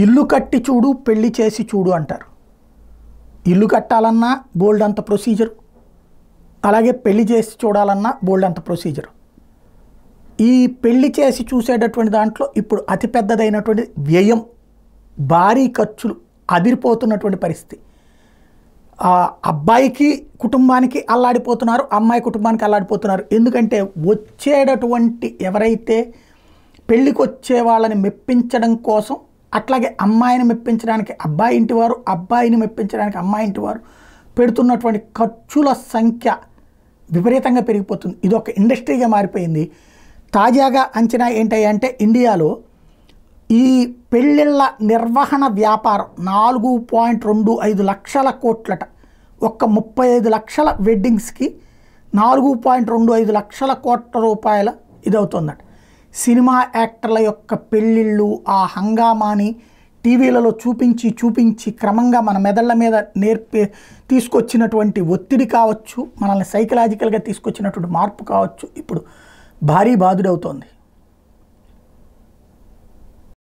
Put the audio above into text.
ఇల్లు కట్టి చూడు పెళ్లి చేసి చూడు అంటారు. ఇల్లు కట్టాలన్నా బోల్డ్ అంత ప్రొసీజర్, అలాగే పెళ్లి చేసి చూడాలన్నా బోల్డ్ అంత ప్రొసీజర్. ఈ పెళ్లి చేసి చూసేటటువంటి దాంట్లో ఇప్పుడు అతిపెద్దదైనటువంటి వ్యయం, భారీ ఖర్చులు, అదిరిపోతున్నటువంటి పరిస్థితి. అబ్బాయికి కుటుంబానికి అల్లాడిపోతున్నారు, అమ్మాయి కుటుంబానికి అల్లాడిపోతున్నారు. ఎందుకంటే వచ్చేటటువంటి ఎవరైతే పెళ్ళికి వచ్చే వాళ్ళని మెప్పించడం కోసం, అట్లాగే అమ్మాయిని మెప్పించడానికి అబ్బాయి ఇంటివారు, అబ్బాయిని మెప్పించడానికి అమ్మాయి ఇంటివారు పెడుతున్నటువంటి ఖర్చుల సంఖ్య విపరీతంగా పెరిగిపోతుంది. ఇది ఒక ఇండస్ట్రీగా మారిపోయింది. తాజాగా అంచనా ఏంటంటే ఇండియాలో ఈ పెళ్ళిళ్ళ నిర్వహణ వ్యాపారం 4.25 లక్షల కోట్లట. ఒక్క 35 లక్షల వెడ్డింగ్స్కి 4.25 లక్షల కోట్ల రూపాయల ఇదవుతుందట. సినిమా యాక్టర్ల యొక్క పెళ్ళిళ్ళు, ఆ హంగామాని టీవీలలో చూపించి క్రమంగా మన మెదళ్ళ మీద తీసుకొచ్చినటువంటి ఒత్తిడి కావచ్చు, మనల్ని సైకలాజికల్గా తీసుకొచ్చినటువంటి మార్పు కావచ్చు, ఇప్పుడు భారీ బాధుడవుతోంది.